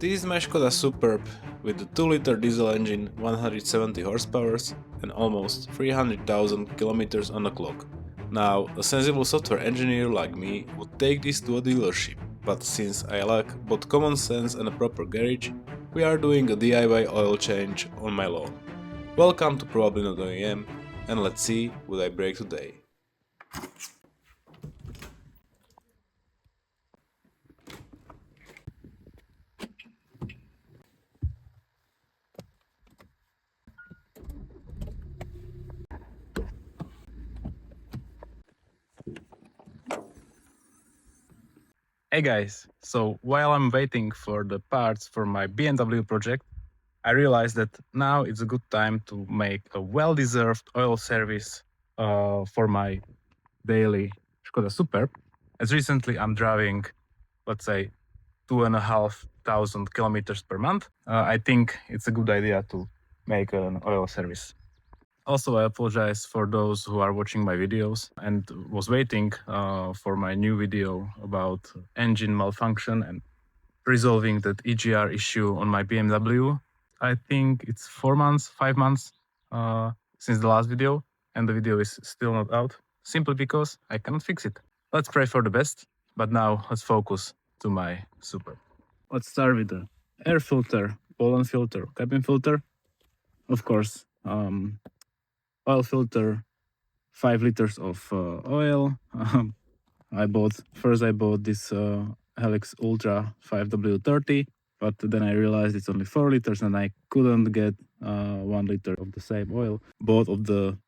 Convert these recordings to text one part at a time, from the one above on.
This is my Škoda Superb with the 2-liter diesel engine, 170 horsepower and almost 300,000 kilometers on the clock. Now, a sensible software engineer like me would take this to a dealership, but since I lack both common sense and a proper garage, we are doing a DIY oil change on my lawn. Welcome to Probably Not OEM, and let's see what I break today. Hey guys, so while I'm waiting for the parts for my BMW project, I realized that now it's a good time to make a well-deserved oil service for my daily Škoda Superb, as recently I'm driving, let's say, 2,500 kilometers per month. I think it's a good idea to make an oil service. Also, I apologize for those who are watching my videos and was waiting for my new video about engine malfunction and resolving that EGR issue on my BMW. I think it's 4 months, 5 months since the last video, and the video is still not out, simply because I cannot fix it. Let's pray for the best, but now let's focus to my Superb. Let's start with the air filter, pollen filter, cabin filter. Of course, oil filter, 5 liters of oil. I bought this Helix Ultra 5W30, but then I realized it's only 4 liters and I couldn't get 1 liter of the same oil. Both of the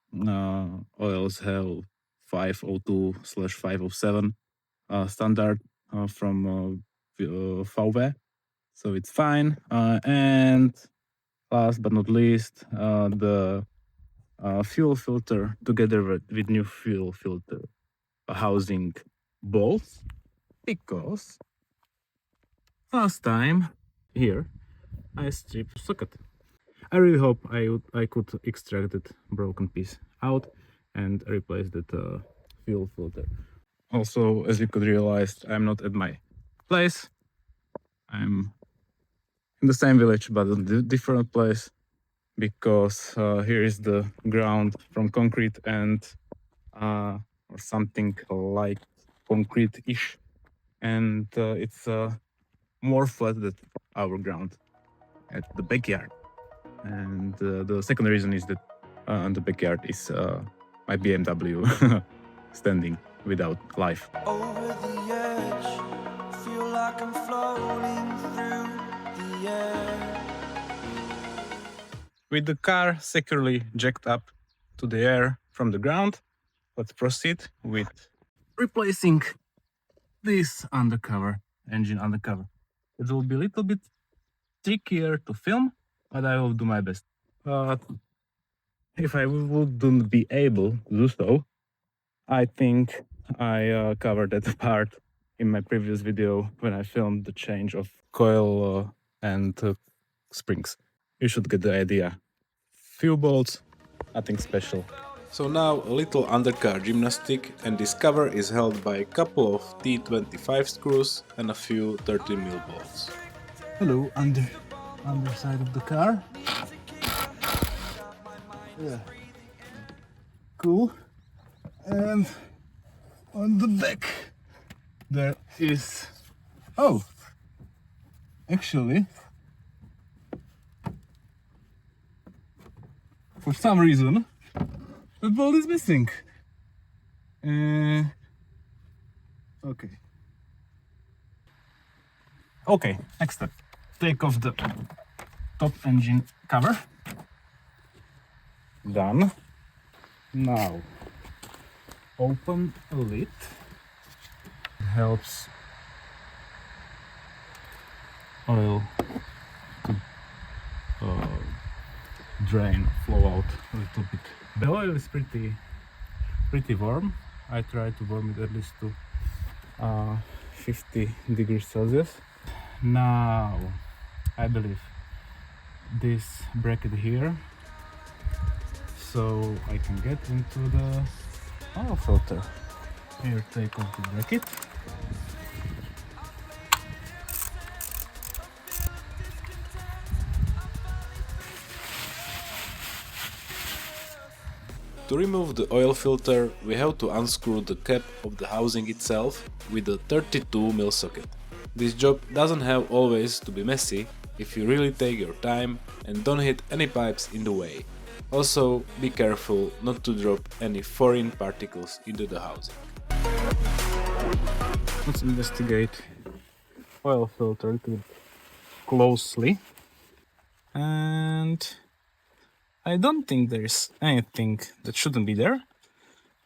oils have 502/507 standard from VW, so it's fine. And last but not least, the fuel filter together with new fuel filter housing bolts, because last time here I stripped socket. I really hope I could extract that broken piece out and replace that fuel filter. Also, as you could realize, I'm not at my place. I'm in the same village but in a different place, because here is the ground from concrete and or something like concrete-ish, and it's more flat than our ground at the backyard. And the second reason is that on the backyard is my BMW standing without life. Over the edge, feel like I'm floating through the air. With the car securely jacked up to the air from the ground, let's proceed with replacing this engine undercover. It will be a little bit trickier to film, but I will do my best. But if I wouldn't be able to do so, I think I covered that part in my previous video when I filmed the change of coil and springs. You should get the idea. Few bolts, nothing special. So now a little undercar gymnastic, and this cover is held by a couple of T25 screws and a few 30mm bolts. Hello, underside of the car. Yeah. Cool. And on the back there is... Oh! Actually, for some reason, the bolt is missing. Okay. Okay, next step. Take off the top engine cover. Done. Now, open a lid. Helps oil to drain, flow out a little bit. The oil is pretty warm. I try to warm it at least to 50 degrees Celsius. Now, I believe this bracket here, so I can get into the oil filter. Here, take off the bracket. To remove the oil filter, we have to unscrew the cap of the housing itself with a 32mm socket. This job doesn't have always to be messy if you really take your time and don't hit any pipes in the way. Also, be careful not to drop any foreign particles into the housing. Let's investigate oil filter a little bit closely. And I don't think there's anything that shouldn't be there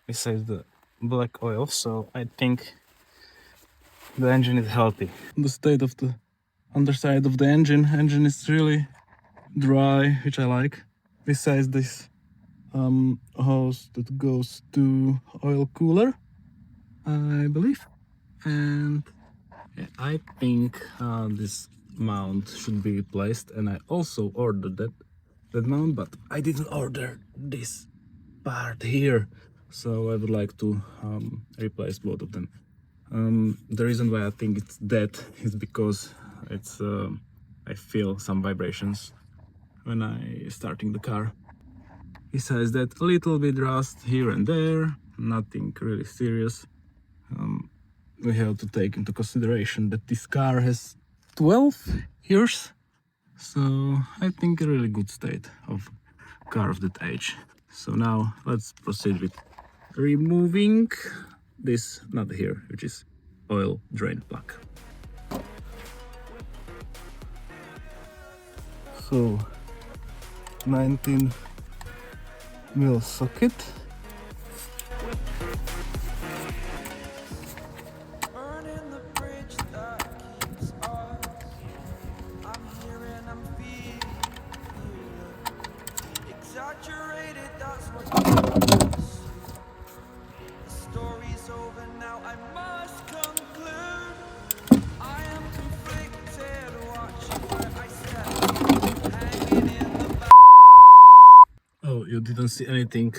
besides the black oil, so I think the engine is healthy. The state of the underside of the engine is really dry, which I like. Besides this hose that goes to oil cooler, I believe. And yeah, I think this mount should be replaced, and I also ordered that mount, but I didn't order this part here, so I would like to replace both of them. The reason why I think it's dead is because it's I feel some vibrations when I starting the car. Besides that, a little bit rust here and there, nothing really serious. We have to take into consideration that this car has 12 years, so I think a really good state of car of that age. So now let's proceed with removing this nut here, which is oil drain plug. So 19mm socket. Burning the bridge that keeps us. I'm here and I'm feeling exaggerated, that's what you see. The story's over now, I must conclude. I am conflicted, watching where I step, hanging in the back. Oh, you didn't see anything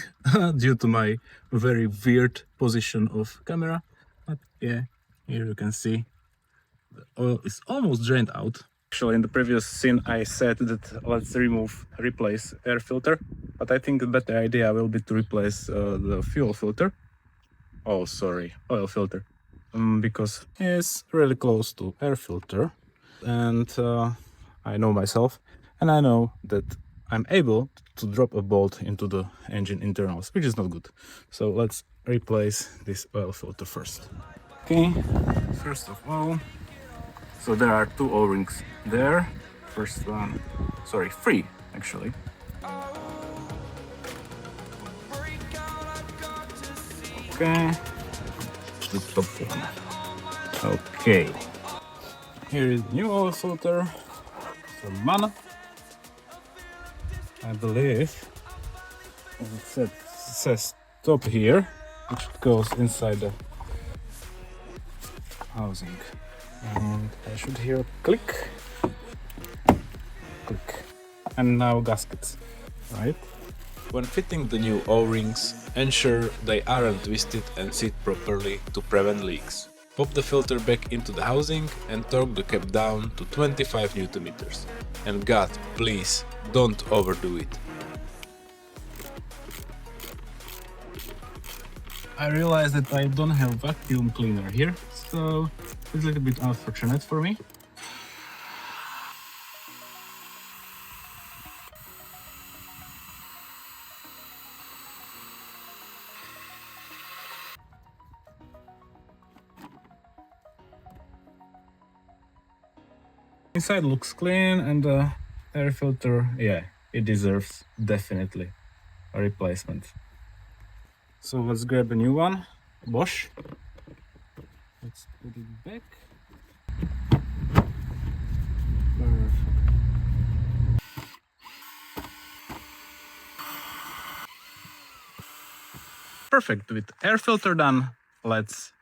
due to my very weird position of camera, but yeah, here you can see the oil is almost drained out. Actually, in the previous scene I said that let's replace air filter, but I think the better idea will be to replace the fuel filter. Oh, sorry, oil filter, because it's really close to air filter, and I know myself, and I know that I'm able to drop a bolt into the engine internals, which is not good. So let's replace this oil filter first. Okay, first of all, so there are two O-rings there. First one, sorry, three actually. Okay, the top one. Okay, here is new oil filter from Mana. I believe, as it says top here, which goes inside the housing. And I should hear a click, and now gaskets, right? When fitting the new O-rings, ensure they aren't twisted and sit properly to prevent leaks. Pop the filter back into the housing and torque the cap down to 25 Nm. And God, please, don't overdo it. I realized that I don't have vacuum cleaner here, so it's a little bit unfortunate for me. Inside looks clean, and the air filter, yeah, it deserves definitely a replacement. So let's grab a new one, Bosch. Let's put it back. Perfect. With air filter done, let's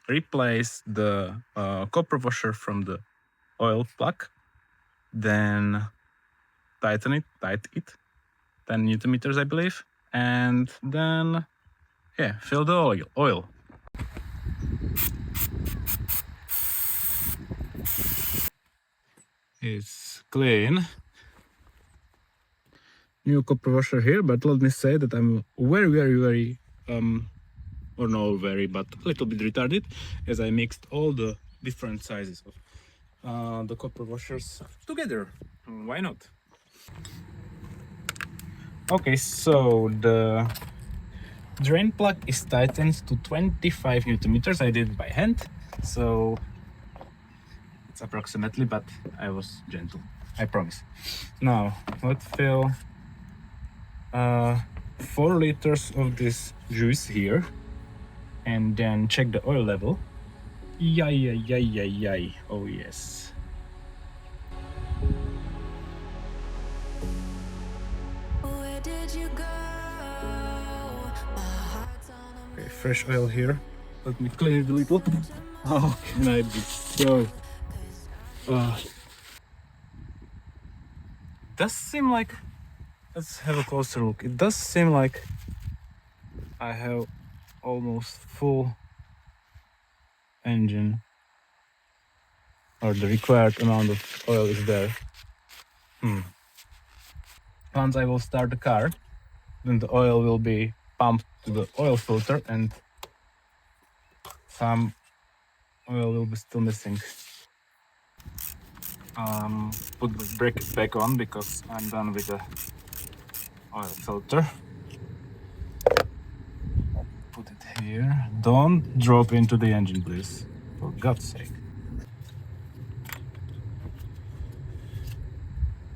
replace the copper washer from the oil plug, then tighten it, 10 Newton meters, I believe, and then yeah, fill the oil. It's clean. new copper washer here, but let me say that I'm very or no very, but a little bit retarded, as I mixed all the different sizes of the copper washers together. Why not? Okay, so the drain plug is tightened to 25 Newton meters. I did it by hand, so it's approximately, but I was gentle, I promise. Now let's fill 4 liters of this juice here, and then check the oil level. Yay. Oh yes. Where did you go? My heart's on a Okay, fresh oil here. Let me clean it a little. How can I be so? Does seem like. Let's have a closer look. It does seem like I have almost full engine, or the required amount of oil is there. Once I will start the car, then the oil will be pumped to the oil filter and some oil will be still missing. Put the brake back on because I'm done with the oil filter. Put it here. Don't drop into the engine, please, for God's sake.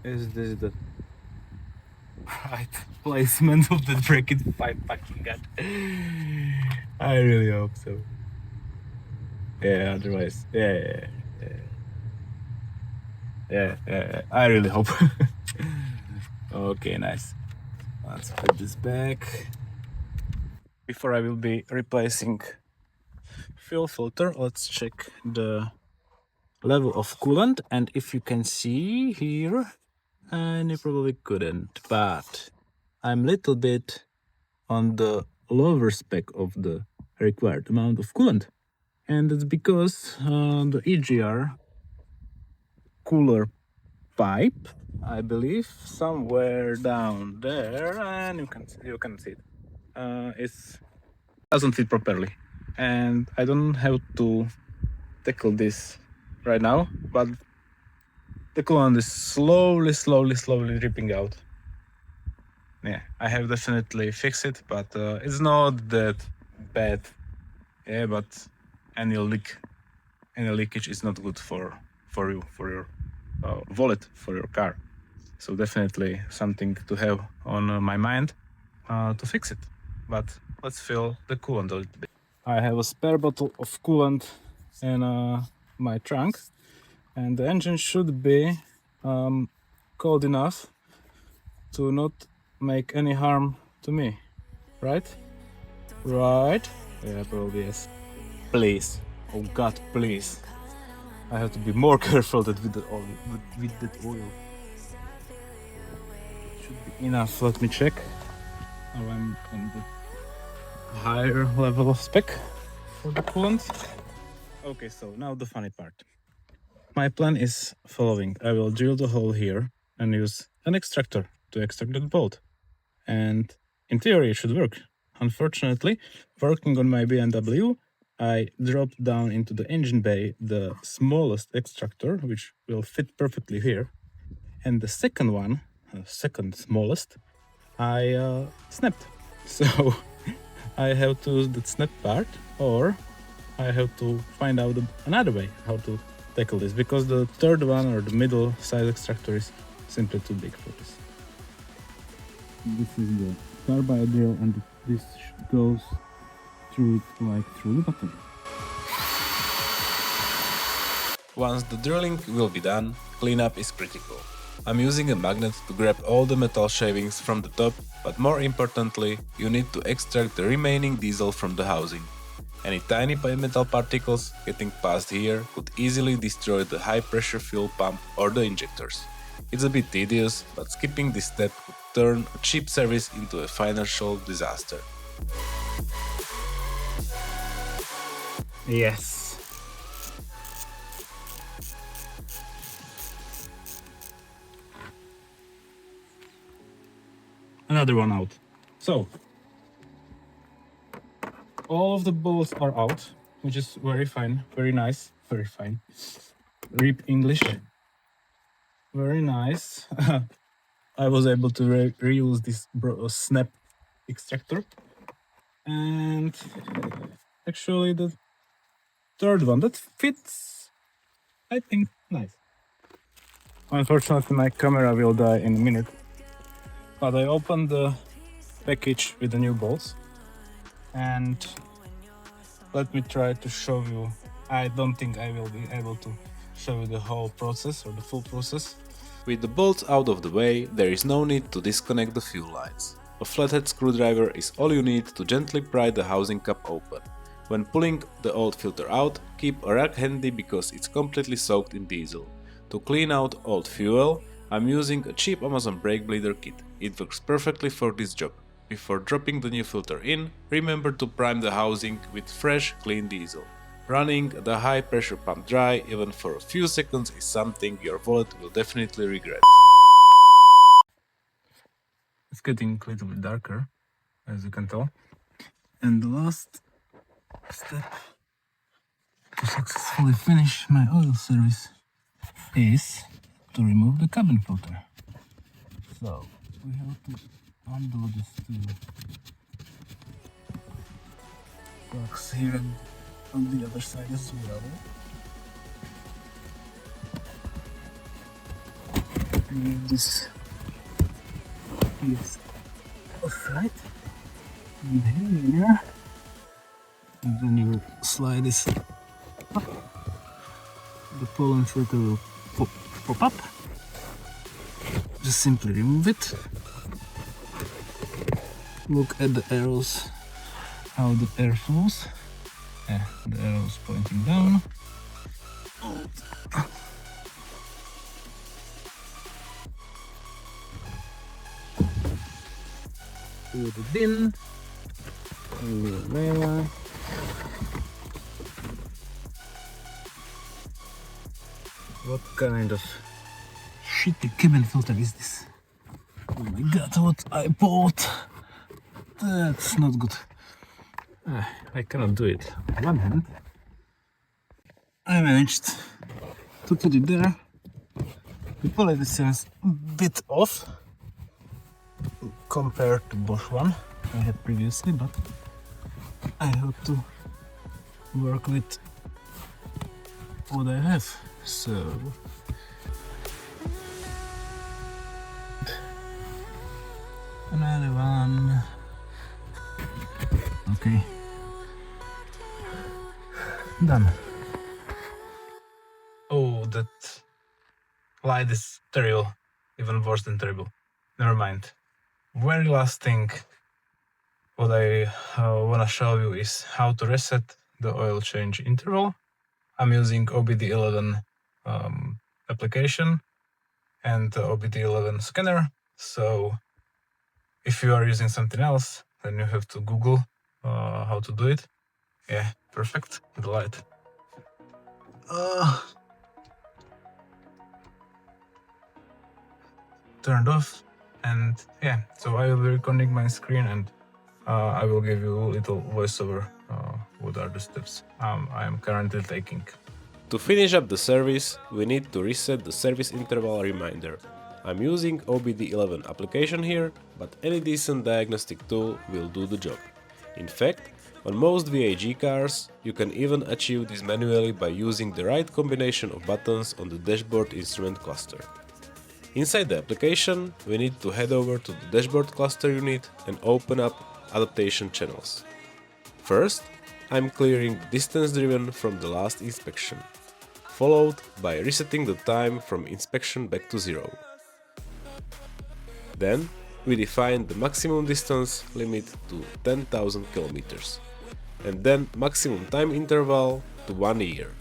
Is this the right placement of the bracket pipe packing gun? I really hope so. Yeah, otherwise, yeah. I really hope. Okay, nice. Let's put this back. Before I will be replacing fuel filter, let's check the level of coolant, and if you can see here, and you probably couldn't, but I'm little bit on the lower spec of the required amount of coolant, and that's because the EGR cooler pipe, I believe, somewhere down there, and you can see it, it doesn't fit properly, and I don't have to tackle this right now, but the coolant is slowly dripping out. Yeah, I have definitely fixed it, but it's not that bad. Yeah, but any leakage is not good for you, for your wallet, for your car. So definitely something to have on my mind to fix it. But let's fill the coolant a little bit. I have a spare bottle of coolant in my trunk, and the engine should be cold enough to not make any harm to me, right? Right? Yeah, probably yes. Please, oh God, please. I have to be more careful with the oil. With that oil. It should be enough. Let me check. Now I'm on the higher level of spec for the coolant. Okay, so now the funny part. My plan is following. I will drill the hole here and use an extractor to extract the bolt. And in theory, it should work. Unfortunately, working on my BMW, I dropped down into the engine bay the smallest extractor, which will fit perfectly here. And the second one, second smallest, I snapped. So I have to use the snap part, or I have to find out another way how to tackle this, because the third one or the middle size extractor is simply too big for this. This is the carbide drill, and this goes through it like through the button. Once the drilling will be done, cleanup is critical. I'm using a magnet to grab all the metal shavings from the top, but more importantly, you need to extract the remaining diesel from the housing. Any tiny metal particles getting past here could easily destroy the high pressure fuel pump or the injectors. It's a bit tedious, but skipping this step could turn a cheap service into a financial disaster. Yes. another one out. So all of the bolts are out, which is very fine, very nice, very fine. Rip English. Very nice. I was able to reuse this snap extractor. And actually the third one that fits, I think, nice. Unfortunately my camera will die in a minute, but I opened the package with the new bolts and let me try to show you. I don't think I will be able to show you the whole process or the full process. With the bolts out of the way, there is no need to disconnect the fuel lines. A flathead screwdriver is all you need to gently pry the housing cap open. When pulling the old filter out, keep a rag handy because it's completely soaked in diesel. To clean out old fuel, I'm using a cheap Amazon brake bleeder kit. It works perfectly for this job. Before dropping the new filter in, remember to prime the housing with fresh, clean diesel. Running the high pressure pump dry even for a few seconds is something your wallet will definitely regret. It's getting a little bit darker, as you can tell. And the last step to successfully finish my oil service is to remove the cabin filter. So we have to undo these two box here and on the other side as well. And this is aside and here, and then you slide this up. The pollen filter will pop up. Just simply remove it. Look at the arrows, how the air flows. Yeah, the arrows pointing down. Put it in. There. What kind of shitty cabin filter is this? Oh my god, what I bought! That's not good. I cannot do it. On one hand, I managed to put it there. The quality seems a bit off compared to Bosch one I had previously, but I have to work with what I have. So another one. Okay. Done. Oh, that light is terrible. Even worse than terrible. Never mind. Very last thing what I wanna show you is how to reset the oil change interval. I'm using obdeleven application and the obdeleven scanner. So if you are using something else, then you have to Google how to do it. Yeah, perfect. The light. Turned off, and yeah. So I will be recording my screen, and I will give you a little voiceover. What are the steps I am currently taking? To finish up the service, we need to reset the service interval reminder. I'm using obdeleven application here, but any decent diagnostic tool will do the job. In fact, on most VAG cars, you can even achieve this manually by using the right combination of buttons on the dashboard instrument cluster. Inside the application, we need to head over to the dashboard cluster unit and open up adaptation channels. First, I'm clearing the distance driven from the last inspection, followed by resetting the time from inspection back to 0. Then, we define the maximum distance limit to 10,000 kilometers, and then maximum time interval to 1 year.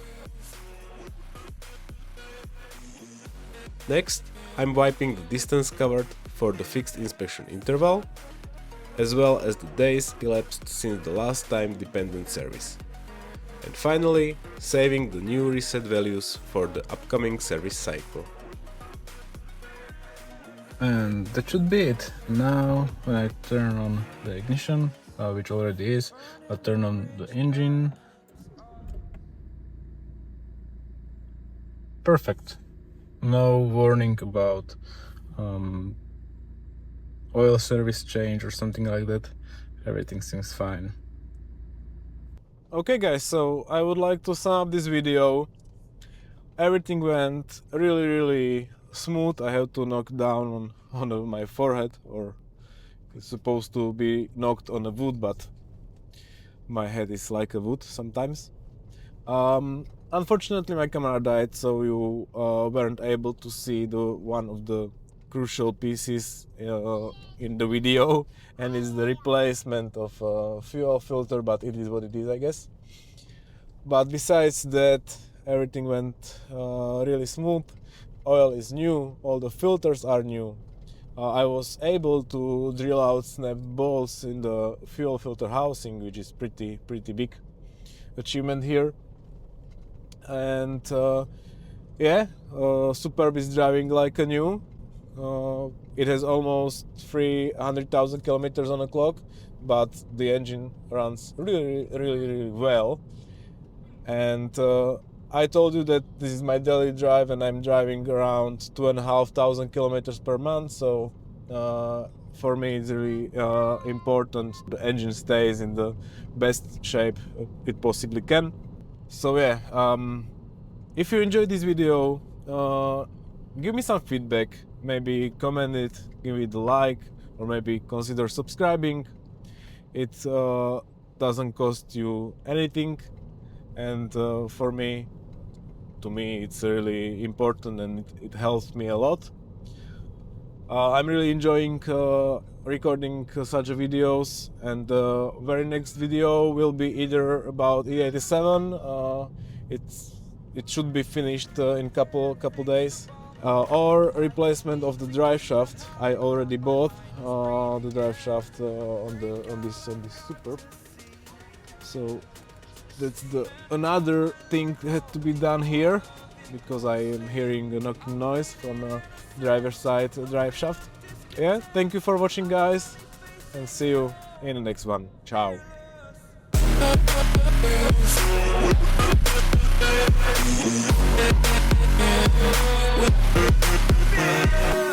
Next, I'm wiping the distance covered for the fixed inspection interval, as well as the days elapsed since the last time dependent service. And finally, saving the new reset values for the upcoming service cycle. And that should be it. Now when I turn on the ignition, which already is, I'll turn on the engine. Perfect. No warning about oil service change or something like that. Everything seems fine. Okay guys, so I would like to sum up this video. Everything went really smooth. I had to knock down on my forehead, or it's supposed to be knocked on a wood, but my head is like a wood sometimes. Unfortunately my camera died, so you weren't able to see one of the crucial pieces in the video, and it's the replacement of fuel filter, but it is what it is, I guess. But besides that, everything went really smooth. Oil is new, all the filters are new. I was able to drill out snap bolts in the fuel filter housing, which is pretty big achievement here. And yeah, Superb is driving like a new. It has almost 300,000 kilometers on the clock, but the engine runs really well. And I told you that this is my daily drive, and I'm driving around 2,500 kilometers per month, so for me it's really important the engine stays in the best shape it possibly can. So yeah, if you enjoyed this video, give me some feedback, maybe comment it, give it a like, or maybe consider subscribing. It doesn't cost you anything, and to me it's really important, and it helps me a lot. I'm really enjoying recording such videos, and the very next video will be either about E87, it should be finished in couple days, or replacement of the drive shaft. I already bought the drive shaft on this Superb, so that's another thing that had to be done here, because I am hearing a knocking noise from a driver's side drive shaft. Yeah, thank you for watching guys, and see you in the next one. Ciao. Yeah.